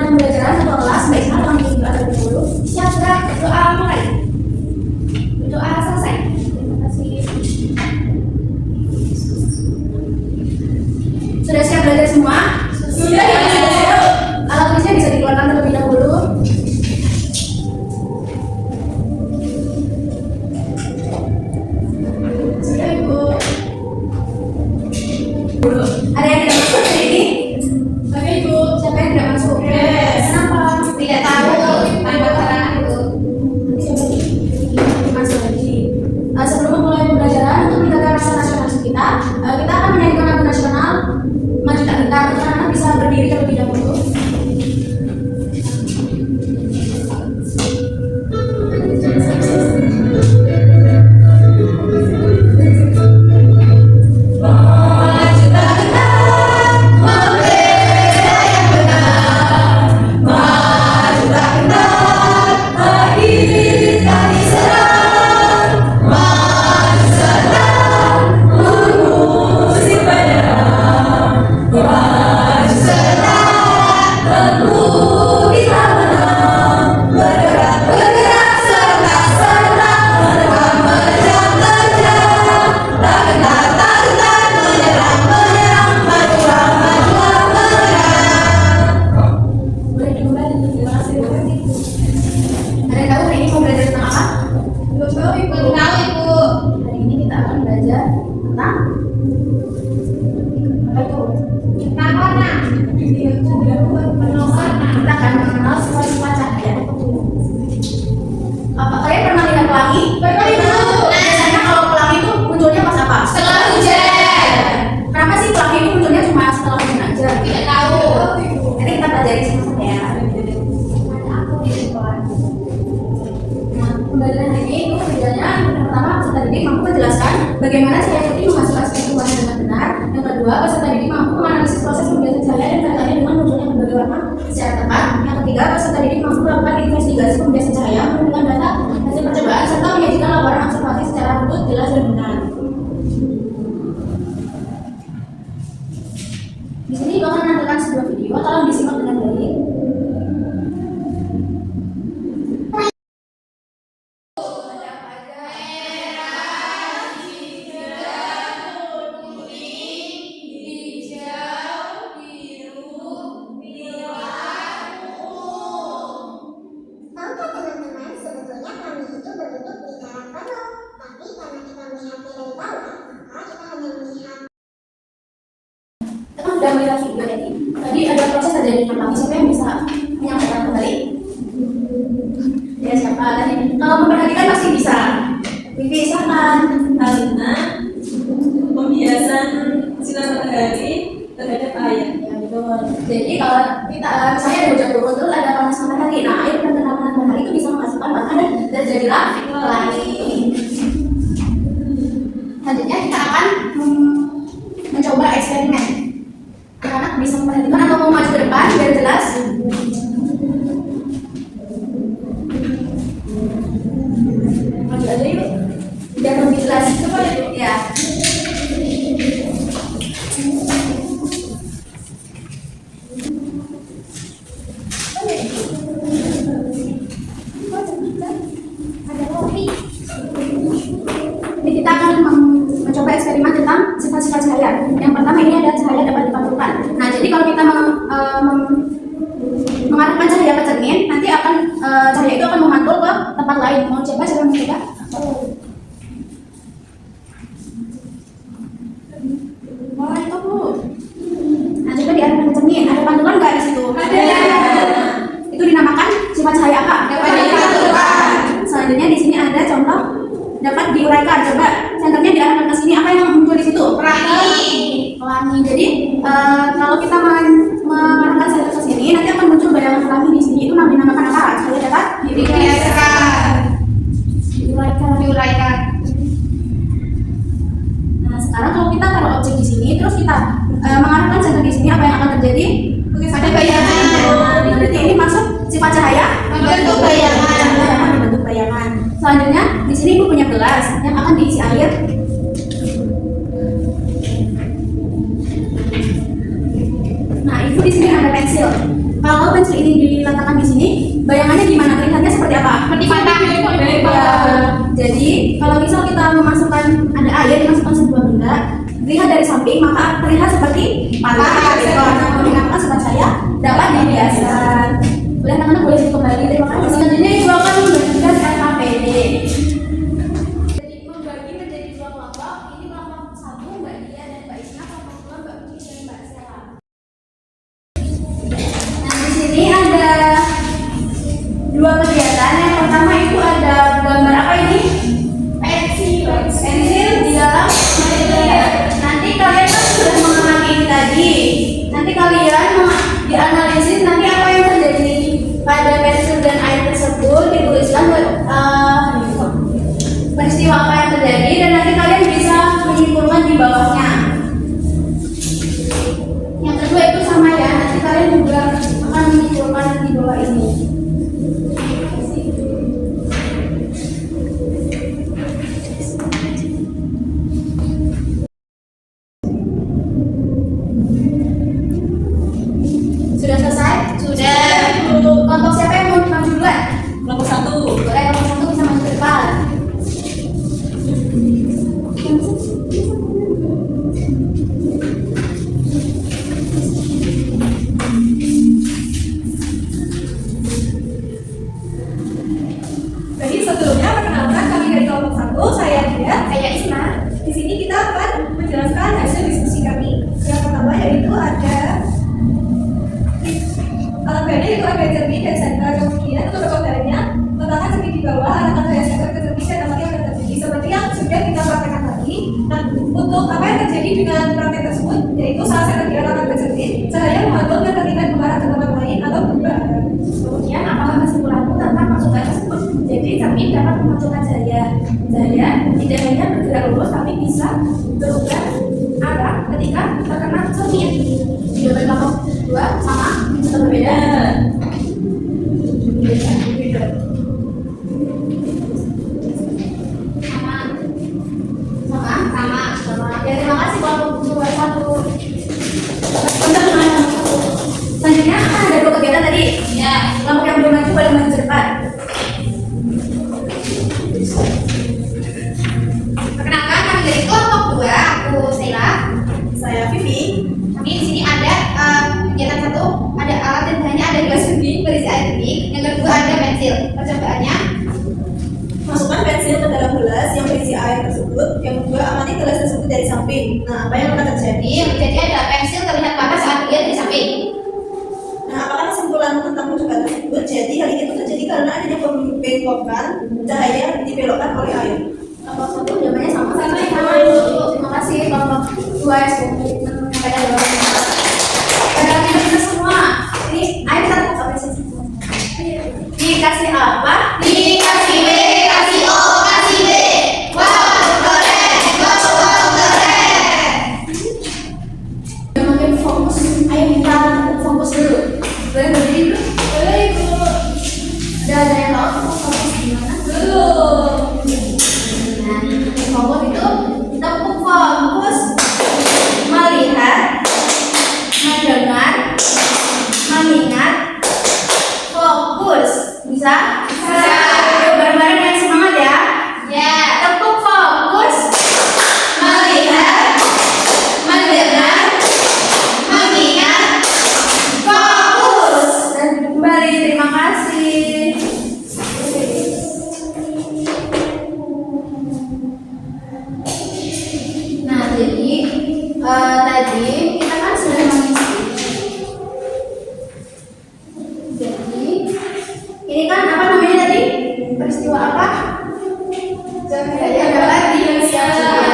mulai pembelajaran satu kelas, baiklah kami berdoa terlebih dahulu. Siap, gerak, doa mulai. Doa selesai. Terima kasih. Sudah siap belajar semua? Sudah. Alat tulisnya bisa dikeluarkan terlebih dahulu. Sudah, Ibu. Ada yang tidak masuk hari ini? Oke, Ibu. Siapa yang tidak masuk? Yes. Kenapa? Tidak tahu. Tanda karena itu. Masuk lagi. Sebelum memulai pembelajaran untuk menjaga rasa nasionalis kita, kita akan menyanyikan lagu nasional Maju Tak Gentar. Anak-anak bisa berdiri terlebih dahulu. Boleh dimulai. Terima kasih. Ada yang tahu hari ini mau belajar tentang apa? Belum tahu, Ibu. Tahu, Ibu. Hari ini kita akan belajar tentang apa itu? Tentang warna. Kita akan mengenal sifat-sifat cahaya. Apa kalian pernah lihat pelangi? Pernah, Ibu. Biasanya kalau pelangi itu munculnya pas apa? Setelah hujan. Kenapa sih pelangi itu munculnya cuma setelah hujan aja? Tidak tahu. Nanti kita pelajari sama-sama ya. Nah, pembelajaran hari ini itu kerjanya yang pertama peserta didik mampu menjelaskan bagaimana cahaya putih menghasilkan spektrum warna dengan benar. Yang kedua, peserta didik mampu menganalisis proses pembiasan cahaya dan kaitannya dengan munculnya berbagai warna secara tepat. Yang ketiga, peserta didik mampu melakukan investigasi pembiasan cahaya dengan data hasil percobaan serta menyajikan laporan observasi secara runut, jelas dan benar. Di sini Ibu akan menampilkan sebuah video, tolong disimak dengan baik. Tahukah teman-teman, sebetulnya pelangi itu berbentuk lingkaran penuh. Tapi karena kita melihatnya dari bawah, maka kita hanya melihat. Kita sudah melihat video tadi. Tadi ada proses terjadinya pelangi. Siapa yang bisa menyampaikan kembali? Ya, siapa tadi? Kalau memperhatikan pasti bisa. Vivi, silakan. Karena pembiasan sinar matahari terhadap air. Ya, betul. Jadi kalau kita misalnya ada hujan turun terus ada panas matahari, nah air dan kena panas matahari itu bisa menghasilkan warna dan terjadilah pelangi. Selanjutnya kita akan mencoba eksperimen. Anak-anak bisa memperhatikan atau mau maju ke depan biar jelas. Maju aja yuk, biar lebih jelas. Coba ya. Ini kita akan mencoba eksperimen tentang sifat-sifat cahaya. Yang pertama ini ada cahaya dapat dipantulkan. Nah, jadi kalau kita mengarahkan cahaya ke cermin, nanti akan cahaya itu akan memantul ke tempat lain. Mau coba siapa yang mau coba? Wah, itu Bu. Nah, coba diarahkan ke cermin. Ada pantulan nggak di situ? Ada. Itu dinamakan sifat cahaya apa? Dapat dipantulkan. Selanjutnya di sini ada contoh dapat diuraikan. Coba senternya diarahkan ke sini. Apa yang muncul di situ? Pelangi. Pelangi. Jadi kalau kita mengarahkan senter ke sini, nanti akan muncul bayangan pelangi di sini. Itu dinamakan apa? Cahaya dapat Dibiarkan. diuraikan. Diuraikan. Nah, sekarang kalau kita taruh objek di sini, terus kita mengarahkan senter di sini, apa yang akan terjadi? Ada bayangan. Berarti ini masuk sifat cahaya Membentuk bayangan. membentuk bayangan. Selanjutnya di sini Ibu punya gelas yang akan diisi air. Nah, Ibu di sini ada pensil. Kalau pensil ini diletakkan di sini, bayangannya gimana? Terlihatnya seperti apa? Seperti patah. Ya, jadi kalau misal kita memasukkan ada air dimasukkan sebuah benda, dilihat dari samping maka terlihat seperti patah. Nah, mengingatkan sobat saya dapat dibiasakan. Boleh teman-teman boleh kembali. Terima kasih. Selanjutnya ibu akan memberikan LKPD. Jadi membagi menjadi dua kelompok. Ini kelompok 1 Mbak Dia dan Mbak Isna, kelompok 2 Mbak Uci dan Mbak Sela. Nah, di sini ada dua kegiatan. Yang pertama itu ada gambar apa ini? Pensil di dalam media. Nanti kalian kan sudah mengamati ini tadi. Nanti kalian dianalisis nanti apa yang terjadi pada pensil dan air tersebut, dituliskan peristiwa apa yang terjadi dan nanti kalian bisa menyimpulkan di bawahnya. Yang kedua itu sama ya, nanti kalian juga akan menyimpulkan di bawah ini. Sudah selesai? Sudah. Kelompok siapa yang mau maju duluan? Kelompok 1. Boleh, kelompok 1 bisa maju ke depan. Jadi sebelumnya perkenalkan kami dari kelompok 1, saya Dia. Saya Isna. Di sini kita akan menjelaskan hasil diskusi kami. Yang pertama yaitu ada alat banding itu ada cermin dan senter. Kemudian untuk penggambarannya letakkan cermin di bawah, arahkan saya senter ke cermin dan apa yang akan terjadi. Seperti yang sudah kita praktekkan tadi. Nah, untuk apa yang terjadi dengan praktek tersebut, yaitu saat senter diarahkan ke cermin, cahaya memantul dan terlihat mengarah ke tempat lain atau berubah. Kemudian apakah kesimpulanmu tentang masukan tersebut? Jadi cermin dapat memunculkan cahaya. Cahaya tidak hanya bergerak lurus tapi bisa berubah arah ketika terkena cermin. Jawaban kelompok 2 sama atau berbeda? Beda. Sama. Ya, terima kasih kelompok 2 1. Selanjutnya ada 2 kegiatan tadi. Ya, kelompok yang belum maju boleh maju ke depan. Perkenalkan kami dari kelompok 2, aku Sheila. Saya Vivi. Kami di sini ada kegiatan 1, ada alat dan bahannya ada gelas bening berisi air bening. Yang kedua ada pensil. Percobaannya Masukkan pensil ke dalam gelas yang berisi air tersebut. Yang kedua, amati gelas tersebut dari samping. Nah, apa yang akan terjadi? yang terjadi adalah pensil terlihat patah saat dilihat dari samping. Nah, apakah kesimpulan tentang rujukan tersebut? Jadi, hal itu terjadi karena adanya pembengkokan cahaya dibelokkan oleh air. Kelompok 1 jawabannya sama. Terima kasih kelompok 2 yang sudah menyampaikan jawabannya. Pada kita semua, ini air satu sampai sini. Dikasih apa? Dikasih B, kasih O, kasih B. Wow, keren. Yang makin fokus, ayo kita fokus dulu. Boleh berdiri dulu? Boleh ibu. Ada yang mau fokus gimana? Belum. Nah, fokus itu kita fokus melihat, mendengar, mengingat, fokus. Bisa? Bisa. Bareng-bareng yang semangat ya. Ya, Tepuk fokus, melihat, mendengar, mengingat, fokus. dan duduk kembali. Terima kasih. Nah, jadi tadi kita kan sudah mengisi. Jadi ini kan apa namanya tadi? Peristiwa apa? Cahaya dapat dibiasakan.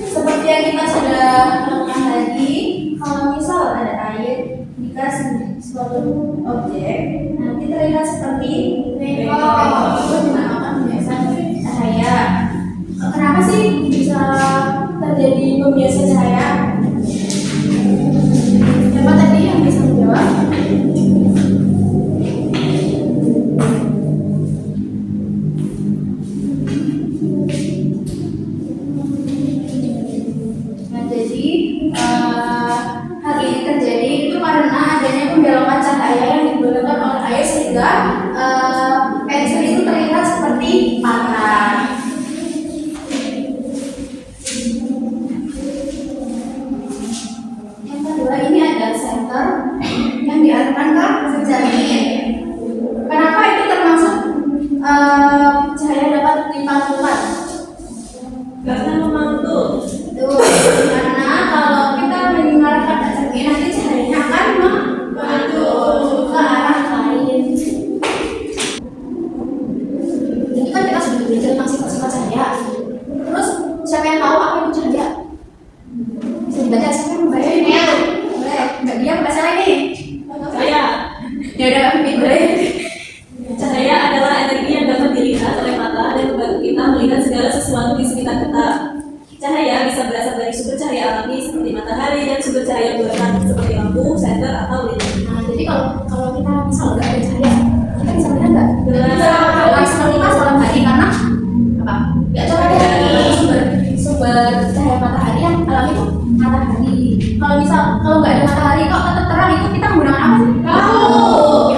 Seperti yang kita sudah lakukan tadi, kalau misal ada air dikasih suatu objek, nanti terlihat seperti bengkok. Itu dinamakan pembiasaan cahaya. Kenapa sih bisa terjadi pembiasaan cahaya? Siapa tadi yang bisa menjawab? Nah, jadi hal ini terjadi itu karena adanya pembelokan cahaya yang juga pensil itu terlihat seperti patah. Yang kedua ini ada senter yang diarahkan ke cermin. Kenapa itu termasuk cahaya dapat dipantulkan? Karena memantul. Karena kalau kita mengarahkan ke cermin nanti cahayanya akan memantul ke arah lain. Ini kan kita sudah belajar tentang sifat-sifat cahaya. Terus siapa yang tahu apa itu cahaya? Bisa dibaca, siapa yang membayar ini? Boleh, Mbak Dia baca lagi. Saya. Ya udah Mbak Vivi, boleh. Cahaya adalah energi yang dapat dilihat oleh mata dan membantu kita melihat segala sesuatu di sekitar kita. Cahaya bisa berasal dari sumber cahaya alami seperti matahari dan sumber cahaya buatan seperti lampu, senter, atau lilin. Nah, jadi kalau kita misal nggak ada cahaya, kita bisa melihat nggak? Bisa. Kalau seperti pas malam hari karena apa? Nggak coba dari sumber cahaya matahari yang alami itu matahari. Kalau nggak ada matahari kok tetap terang itu kita menggunakan apa sih?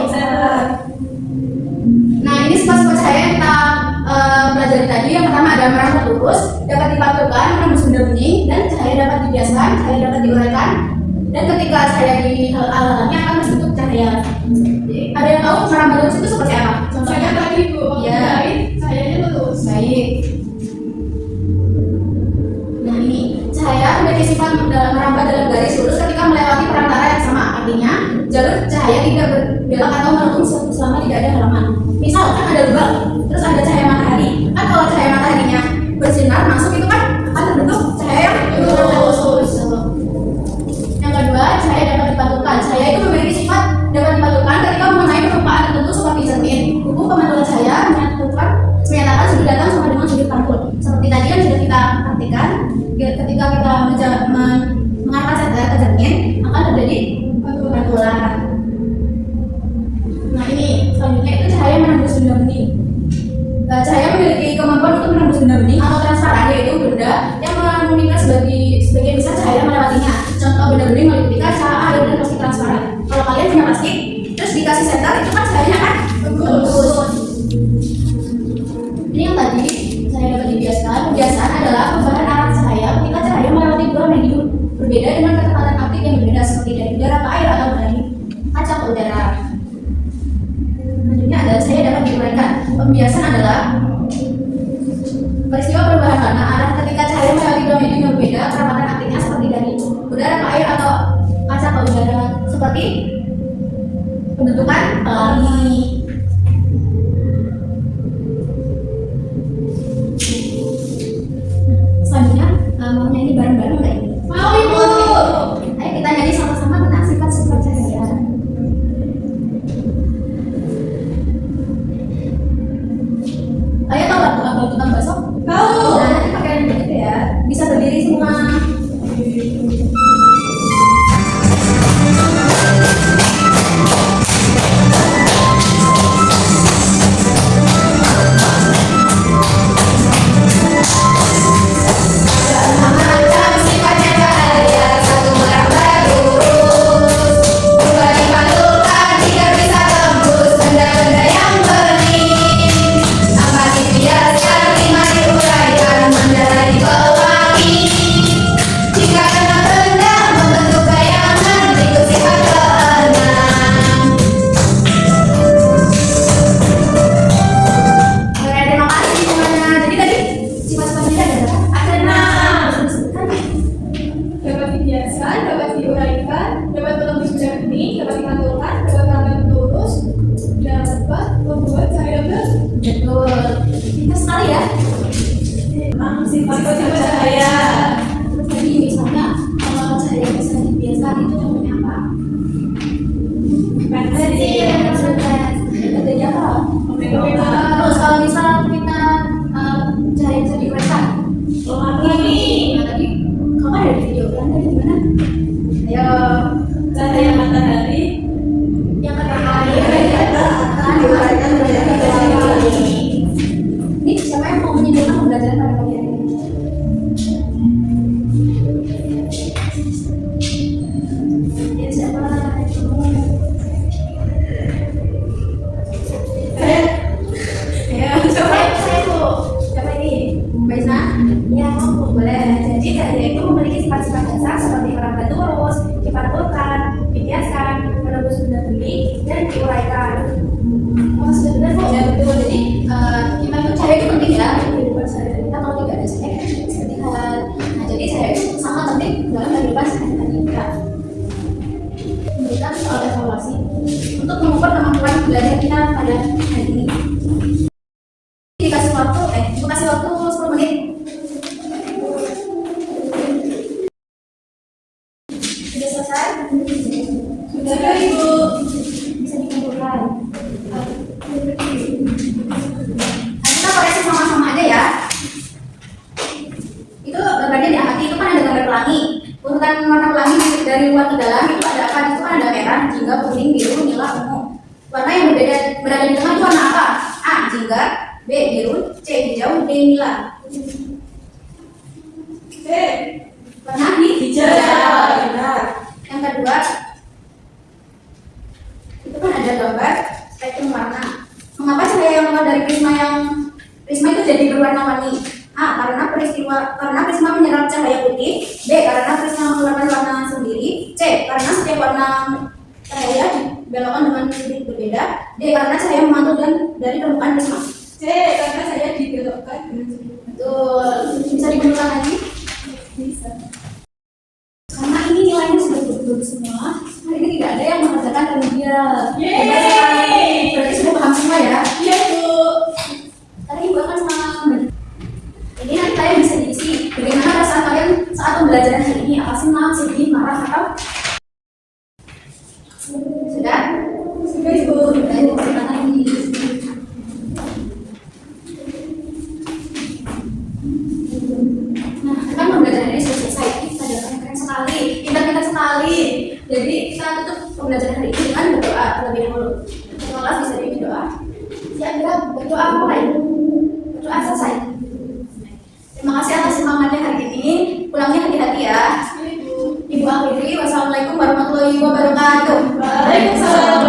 Senter. Nah ini sifat-sifat cahaya yang kita pelajari tadi. Yang pertama ada merambah lurus, dapat dipantulkan, menembus benda bening, dan cahaya dapat dibiaskan, cahaya dapat diuraikan. Dan ketika cahaya dihalangi akan terbentuk cahaya. Jadi, ada yang tahu merambah lurus itu seperti apa? Contohnya tadi Bu, ya. Cahayanya lurus. Baik. Nah ini cahaya memiliki sifat merambah dalam garis lurus ketika melewati perantara yang sama. Artinya jalur cahaya tidak berbelok atau melengkung selama tidak ada halaman. Misalkan ada lubang, terus ada cahaya matahari. Kan kalau cahaya mataharinya bersinar masuk itu kan akan terbentuk cahaya yang lurus. Yang kedua, cahaya dapat dipantulkan. Cahaya itu memiliki sifat dapat dipantulkan ketika mengenai permukaan tertentu seperti cermin. Hukum pemantulan cahaya menyatakan sudut datang sama dengan sudut pantul. Seperti tadi yang sudah kita artikan, ketika kita mengarahkan senter ke cermin akan terjadi pantulan. Nah ini selanjutnya itu cahaya menembus benda bening. Cahaya memiliki kemampuan untuk menembus benda bening atau transparan, yaitu benda yang memungkinkan sebagian besar cahaya melewatinya. Contoh benda bening meliputi kaca, air, dan plastik transparan. Kalau kalian punya plastik, terus dikasih senter itu kan cahayanya kan tembus. Ini yang tadi cahaya dapat dibiaskan. Pembiasaan adalah perubahan arah cahaya ketika cahaya melewati dua medium berbeda dengan kecepatan aktif yang berbeda seperti dari udara ke air atau dari kaca ke udara. Selanjutnya adalah cahaya dapat diuraikan. Pembiasan adalah peristiwa perubahan warna arah ketika cahaya melewati dua medium yang berbeda, kecepatan aktifnya seperti dari udara ke air atau kaca ke udara, seperti pembentukan pelangi. Selanjutnya mau nyanyi bareng-bareng nggak ini? Mau Ibu. Ayo kita nyanyi sama-sama tentang sifat-sifat cahaya. Ayo tahu lagu tukang bakso? Tahu. Nah nanti pakai yang begitu ya. Bisa berdiri semua. mengukur kemampuan belajar kita pada hari ini. Dikasih waktu, Ibu kasih waktu 10 menit. Sudah selesai? Sudah, Ibu. Bisa dikumpulkan. Kita koreksi sama-sama aja ya. Itu gambarnya diamati, itu kan ada gambar pelangi. Urutan warna pelangi dari luar ke dalam itu ada apa? Itu kan ada merah, jingga, kuning, biru, nila, ungu. Warna yang berbeda berada di tengah itu warna apa? A. Jingga, B. Biru, C. Hijau, D. Nila. C. Warna Hijau. Benar. Yang kedua, itu kan ada gambar spektrum warna. Mengapa cahaya yang keluar dari prisma itu jadi berwarna-warni? A. Karena prisma menyerap cahaya putih. B. Karena prisma mengeluarkan warna sendiri. C. Karena setiap warna cahaya dibelokkan dengan sudut berbeda. D. Karena cahaya memantul dari permukaan prisma. C. Karena saya dibelokkan dengan sudut. Betul. Bisa digunakan lagi? Bisa. Karena ini nilainya sudah betul semua, hari ini tidak ada yang mengerjakan remedial. Yeay! Hebat sekali. Berarti sudah paham semua ya? Iya, Bu. Tadi Ibu akan jadi nanti kalian bisa diisi bagaimana perasaan kalian saat pembelajaran hari ini. Apa senang, sedih, marah, atau sudah? Sudah, Ibu. Dan silakan lagi. Nah, kan pembelajaran ini sudah selesai. Kita keren sekali, pintar-pintar sekali. Jadi kita tutup pembelajaran hari ini dengan berdoa terlebih dahulu. Kelas bisa dipimpin doa. Siap kita berdoa mulai. Berdoa selesai. Terima kasih atas semangatnya hari ini. Pulangnya hati-hati ya. Ibu akhiri. Wassalamualaikum warahmatullahi wabarakatuh. Waalaikumsalam.